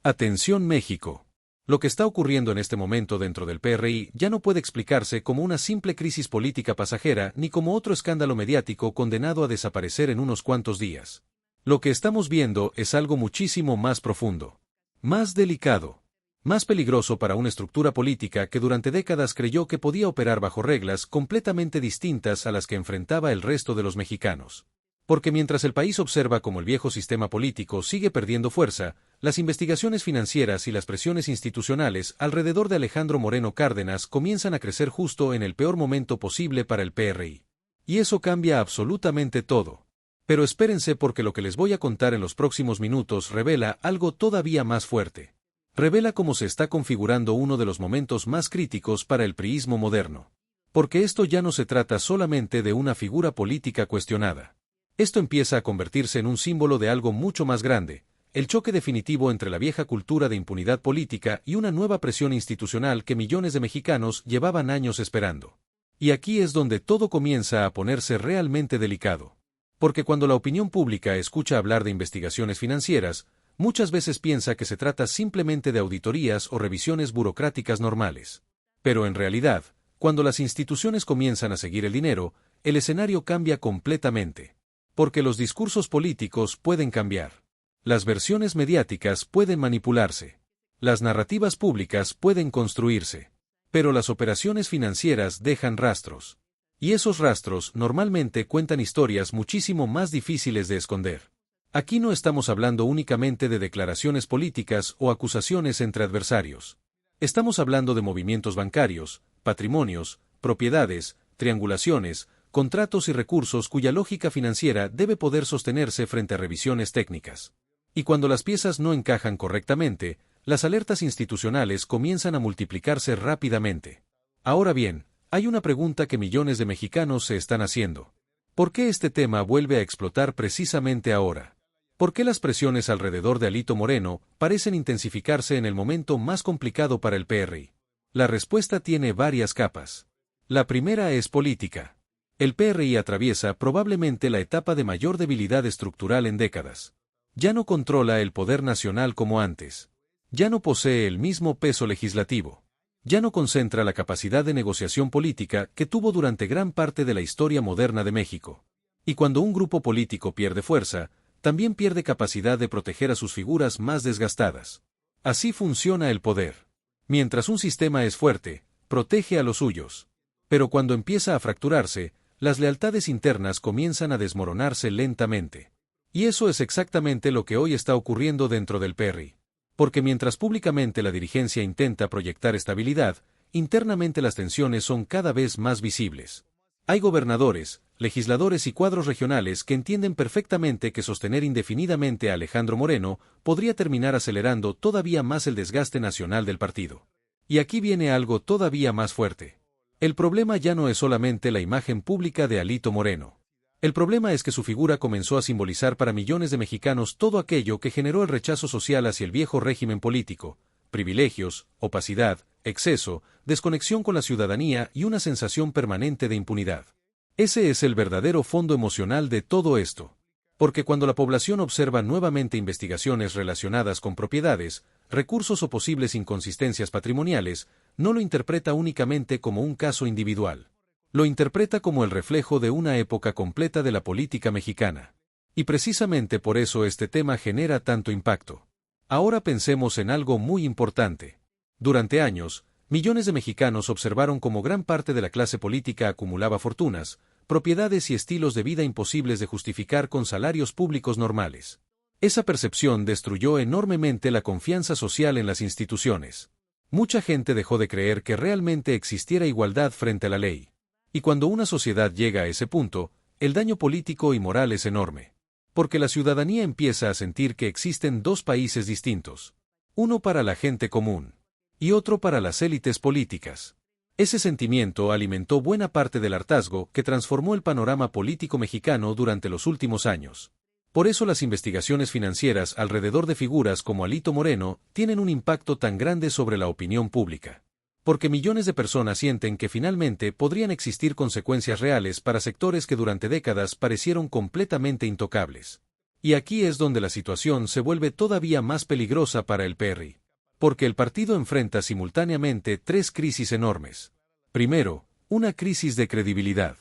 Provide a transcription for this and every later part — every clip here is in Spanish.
Atención México. Lo que está ocurriendo en este momento dentro del PRI ya no puede explicarse como una simple crisis política pasajera ni como otro escándalo mediático condenado a desaparecer en unos cuantos días. Lo que estamos viendo es algo muchísimo más profundo, más delicado, más peligroso para una estructura política que durante décadas creyó que podía operar bajo reglas completamente distintas a las que enfrentaba el resto de los mexicanos. Porque mientras el país observa cómo el viejo sistema político sigue perdiendo fuerza, las investigaciones financieras y las presiones institucionales alrededor de Alejandro Moreno Cárdenas comienzan a crecer justo en el peor momento posible para el PRI. Y eso cambia absolutamente todo. Pero espérense porque lo que les voy a contar en los próximos minutos revela algo todavía más fuerte. Revela cómo se está configurando uno de los momentos más críticos para el priismo moderno. Porque esto ya no se trata solamente de una figura política cuestionada. Esto empieza a convertirse en un símbolo de algo mucho más grande, el choque definitivo entre la vieja cultura de impunidad política y una nueva presión institucional que millones de mexicanos llevaban años esperando. Y aquí es donde todo comienza a ponerse realmente delicado. Porque cuando la opinión pública escucha hablar de investigaciones financieras, muchas veces piensa que se trata simplemente de auditorías o revisiones burocráticas normales. Pero en realidad, cuando las instituciones comienzan a seguir el dinero, el escenario cambia completamente. Porque los discursos políticos pueden cambiar. Las versiones mediáticas pueden manipularse. Las narrativas públicas pueden construirse. Pero las operaciones financieras dejan rastros. Y esos rastros normalmente cuentan historias muchísimo más difíciles de esconder. Aquí no estamos hablando únicamente de declaraciones políticas o acusaciones entre adversarios. Estamos hablando de movimientos bancarios, patrimonios, propiedades, triangulaciones, contratos y recursos cuya lógica financiera debe poder sostenerse frente a revisiones técnicas. Y cuando las piezas no encajan correctamente, las alertas institucionales comienzan a multiplicarse rápidamente. Ahora bien, hay una pregunta que millones de mexicanos se están haciendo. ¿Por qué este tema vuelve a explotar precisamente ahora? ¿Por qué las presiones alrededor de Alito Moreno parecen intensificarse en el momento más complicado para el PRI? La respuesta tiene varias capas. La primera es política. El PRI atraviesa probablemente la etapa de mayor debilidad estructural en décadas. Ya no controla el poder nacional como antes. Ya no posee el mismo peso legislativo. Ya no concentra la capacidad de negociación política que tuvo durante gran parte de la historia moderna de México. Y cuando un grupo político pierde fuerza, también pierde capacidad de proteger a sus figuras más desgastadas. Así funciona el poder. Mientras un sistema es fuerte, protege a los suyos. Pero cuando empieza a fracturarse, las lealtades internas comienzan a desmoronarse lentamente. Y eso es exactamente lo que hoy está ocurriendo dentro del PRI. Porque mientras públicamente la dirigencia intenta proyectar estabilidad, internamente las tensiones son cada vez más visibles. Hay gobernadores, legisladores y cuadros regionales que entienden perfectamente que sostener indefinidamente a Alejandro Moreno podría terminar acelerando todavía más el desgaste nacional del partido. Y aquí viene algo todavía más fuerte. El problema ya no es solamente la imagen pública de Alito Moreno. El problema es que su figura comenzó a simbolizar para millones de mexicanos todo aquello que generó el rechazo social hacia el viejo régimen político: privilegios, opacidad, exceso, desconexión con la ciudadanía y una sensación permanente de impunidad. Ese es el verdadero fondo emocional de todo esto. Porque cuando la población observa nuevamente investigaciones relacionadas con propiedades, recursos o posibles inconsistencias patrimoniales, no lo interpreta únicamente como un caso individual. Lo interpreta como el reflejo de una época completa de la política mexicana. Y precisamente por eso este tema genera tanto impacto. Ahora pensemos en algo muy importante. Durante años, millones de mexicanos observaron cómo gran parte de la clase política acumulaba fortunas, propiedades y estilos de vida imposibles de justificar con salarios públicos normales. Esa percepción destruyó enormemente la confianza social en las instituciones. Mucha gente dejó de creer que realmente existiera igualdad frente a la ley. Y cuando una sociedad llega a ese punto, el daño político y moral es enorme. Porque la ciudadanía empieza a sentir que existen dos países distintos. Uno para la gente común. Y otro para las élites políticas. Ese sentimiento alimentó buena parte del hartazgo que transformó el panorama político mexicano durante los últimos años. Por eso las investigaciones financieras alrededor de figuras como Alito Moreno tienen un impacto tan grande sobre la opinión pública. Porque millones de personas sienten que finalmente podrían existir consecuencias reales para sectores que durante décadas parecieron completamente intocables. Y aquí es donde la situación se vuelve todavía más peligrosa para el PRI. Porque el partido enfrenta simultáneamente tres crisis enormes. Primero, una crisis de credibilidad.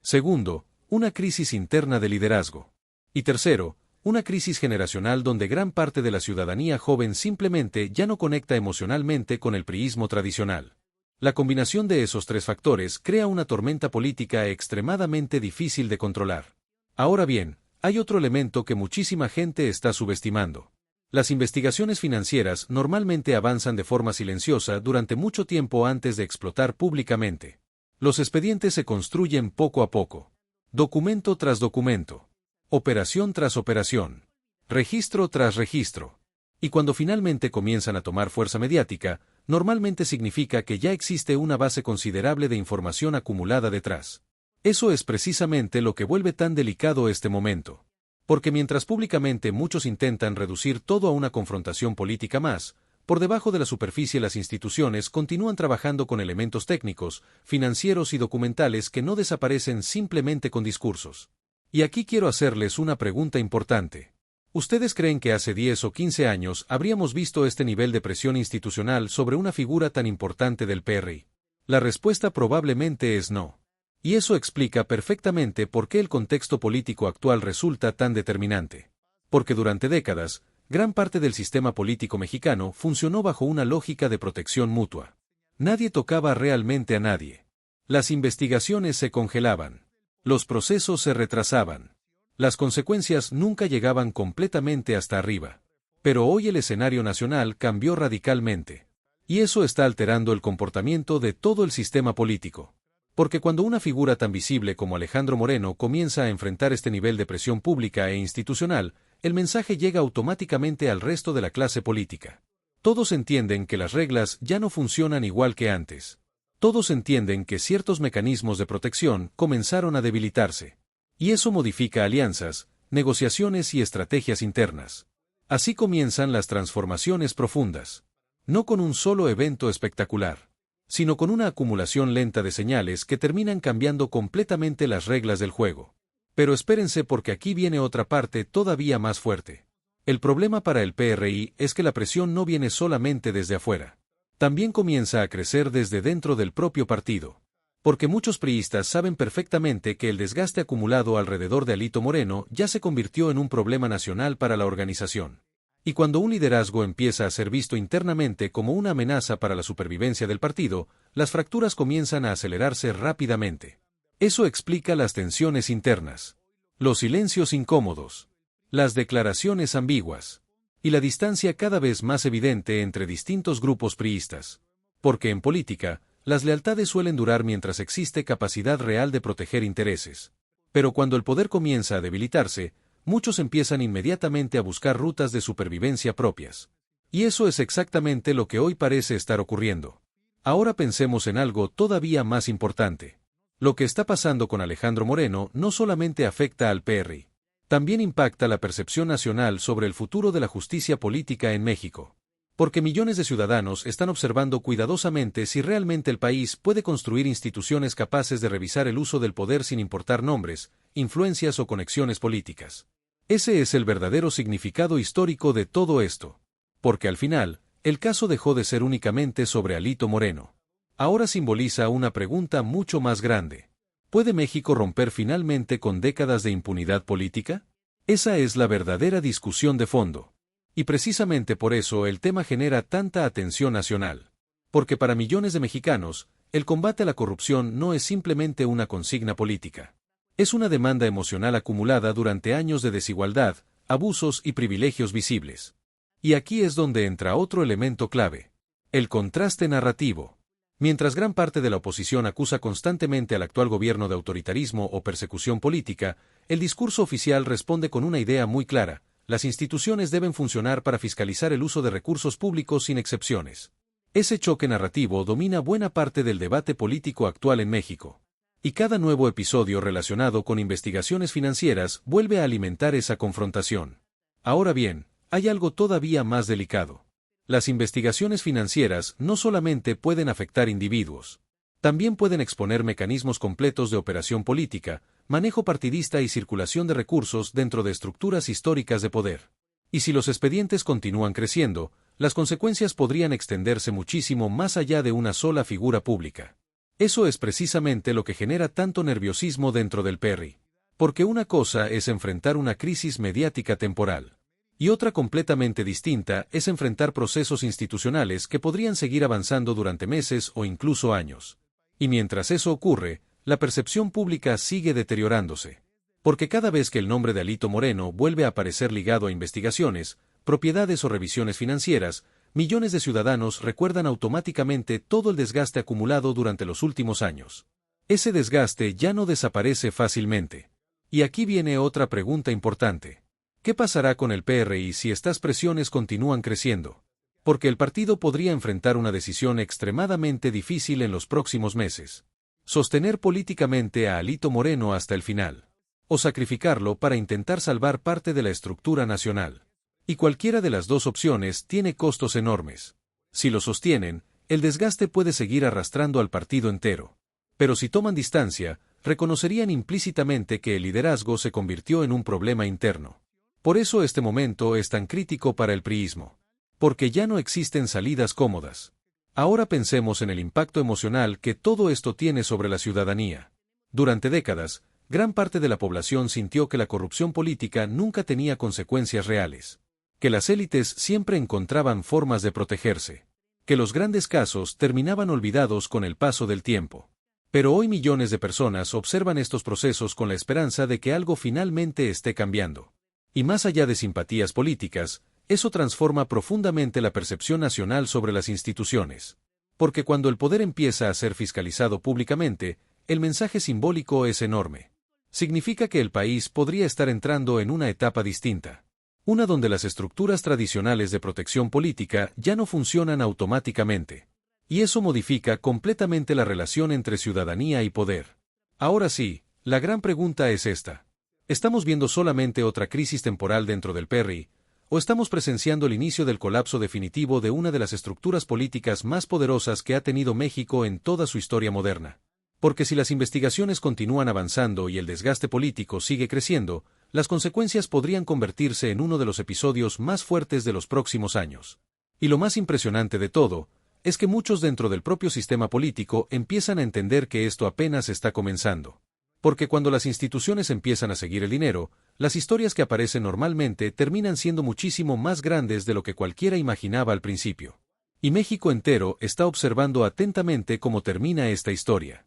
Segundo, una crisis interna de liderazgo. Y tercero, una crisis generacional donde gran parte de la ciudadanía joven simplemente ya no conecta emocionalmente con el priismo tradicional. La combinación de esos tres factores crea una tormenta política extremadamente difícil de controlar. Ahora bien, hay otro elemento que muchísima gente está subestimando. Las investigaciones financieras normalmente avanzan de forma silenciosa durante mucho tiempo antes de explotar públicamente. Los expedientes se construyen poco a poco. Documento tras documento. Operación tras operación. Registro tras registro. Y cuando finalmente comienzan a tomar fuerza mediática, normalmente significa que ya existe una base considerable de información acumulada detrás. Eso es precisamente lo que vuelve tan delicado este momento. Porque mientras públicamente muchos intentan reducir todo a una confrontación política más, por debajo de la superficie las instituciones continúan trabajando con elementos técnicos, financieros y documentales que no desaparecen simplemente con discursos. Y aquí quiero hacerles una pregunta importante. ¿Ustedes creen que hace 10 o 15 años habríamos visto este nivel de presión institucional sobre una figura tan importante del PRI? La respuesta probablemente es no. Y eso explica perfectamente por qué el contexto político actual resulta tan determinante. Porque durante décadas, gran parte del sistema político mexicano funcionó bajo una lógica de protección mutua. Nadie tocaba realmente a nadie. Las investigaciones se congelaban. Los procesos se retrasaban. Las consecuencias nunca llegaban completamente hasta arriba. Pero hoy el escenario nacional cambió radicalmente. Y eso está alterando el comportamiento de todo el sistema político. Porque cuando una figura tan visible como Alejandro Moreno comienza a enfrentar este nivel de presión pública e institucional, el mensaje llega automáticamente al resto de la clase política. Todos entienden que las reglas ya no funcionan igual que antes. Todos entienden que ciertos mecanismos de protección comenzaron a debilitarse. Y eso modifica alianzas, negociaciones y estrategias internas. Así comienzan las transformaciones profundas. No con un solo evento espectacular, sino con una acumulación lenta de señales que terminan cambiando completamente las reglas del juego. Pero espérense porque aquí viene otra parte todavía más fuerte. El problema para el PRI es que la presión no viene solamente desde afuera. También comienza a crecer desde dentro del propio partido. Porque muchos priistas saben perfectamente que el desgaste acumulado alrededor de Alito Moreno ya se convirtió en un problema nacional para la organización. Y cuando un liderazgo empieza a ser visto internamente como una amenaza para la supervivencia del partido, las fracturas comienzan a acelerarse rápidamente. Eso explica las tensiones internas, los silencios incómodos, las declaraciones ambiguas, y la distancia cada vez más evidente entre distintos grupos priistas. Porque en política, las lealtades suelen durar mientras existe capacidad real de proteger intereses. Pero cuando el poder comienza a debilitarse, muchos empiezan inmediatamente a buscar rutas de supervivencia propias. Y eso es exactamente lo que hoy parece estar ocurriendo. Ahora pensemos en algo todavía más importante. Lo que está pasando con Alejandro Moreno no solamente afecta al PRI. También impacta la percepción nacional sobre el futuro de la justicia política en México. Porque millones de ciudadanos están observando cuidadosamente si realmente el país puede construir instituciones capaces de revisar el uso del poder sin importar nombres, influencias o conexiones políticas. Ese es el verdadero significado histórico de todo esto. Porque al final, el caso dejó de ser únicamente sobre Alito Moreno. Ahora simboliza una pregunta mucho más grande. ¿Puede México romper finalmente con décadas de impunidad política? Esa es la verdadera discusión de fondo. Y precisamente por eso el tema genera tanta atención nacional. Porque para millones de mexicanos, el combate a la corrupción no es simplemente una consigna política. Es una demanda emocional acumulada durante años de desigualdad, abusos y privilegios visibles. Y aquí es donde entra otro elemento clave: el contraste narrativo. Mientras gran parte de la oposición acusa constantemente al actual gobierno de autoritarismo o persecución política, el discurso oficial responde con una idea muy clara: las instituciones deben funcionar para fiscalizar el uso de recursos públicos sin excepciones. Ese choque narrativo domina buena parte del debate político actual en México. Y cada nuevo episodio relacionado con investigaciones financieras vuelve a alimentar esa confrontación. Ahora bien, hay algo todavía más delicado. Las investigaciones financieras no solamente pueden afectar individuos. También pueden exponer mecanismos completos de operación política, manejo partidista y circulación de recursos dentro de estructuras históricas de poder. Y si los expedientes continúan creciendo, las consecuencias podrían extenderse muchísimo más allá de una sola figura pública. Eso es precisamente lo que genera tanto nerviosismo dentro del PRI. Porque una cosa es enfrentar una crisis mediática temporal. Y otra completamente distinta es enfrentar procesos institucionales que podrían seguir avanzando durante meses o incluso años. Y mientras eso ocurre, la percepción pública sigue deteriorándose. Porque cada vez que el nombre de Alito Moreno vuelve a aparecer ligado a investigaciones, propiedades o revisiones financieras, millones de ciudadanos recuerdan automáticamente todo el desgaste acumulado durante los últimos años. Ese desgaste ya no desaparece fácilmente. Y aquí viene otra pregunta importante. ¿Qué pasará con el PRI si estas presiones continúan creciendo? Porque el partido podría enfrentar una decisión extremadamente difícil en los próximos meses. Sostener políticamente a Alito Moreno hasta el final. O sacrificarlo para intentar salvar parte de la estructura nacional. Y cualquiera de las dos opciones tiene costos enormes. Si lo sostienen, el desgaste puede seguir arrastrando al partido entero. Pero si toman distancia, reconocerían implícitamente que el liderazgo se convirtió en un problema interno. Por eso este momento es tan crítico para el priismo. Porque ya no existen salidas cómodas. Ahora pensemos en el impacto emocional que todo esto tiene sobre la ciudadanía. Durante décadas, gran parte de la población sintió que la corrupción política nunca tenía consecuencias reales. Que las élites siempre encontraban formas de protegerse. Que los grandes casos terminaban olvidados con el paso del tiempo. Pero hoy millones de personas observan estos procesos con la esperanza de que algo finalmente esté cambiando. Y más allá de simpatías políticas, eso transforma profundamente la percepción nacional sobre las instituciones. Porque cuando el poder empieza a ser fiscalizado públicamente, el mensaje simbólico es enorme. Significa que el país podría estar entrando en una etapa distinta. Una donde las estructuras tradicionales de protección política ya no funcionan automáticamente. Y eso modifica completamente la relación entre ciudadanía y poder. Ahora sí, la gran pregunta es esta. ¿Estamos viendo solamente otra crisis temporal dentro del PRI, o estamos presenciando el inicio del colapso definitivo de una de las estructuras políticas más poderosas que ha tenido México en toda su historia moderna? Porque si las investigaciones continúan avanzando y el desgaste político sigue creciendo, las consecuencias podrían convertirse en uno de los episodios más fuertes de los próximos años. Y lo más impresionante de todo, es que muchos dentro del propio sistema político empiezan a entender que esto apenas está comenzando. Porque cuando las instituciones empiezan a seguir el dinero, las historias que aparecen normalmente terminan siendo muchísimo más grandes de lo que cualquiera imaginaba al principio. Y México entero está observando atentamente cómo termina esta historia.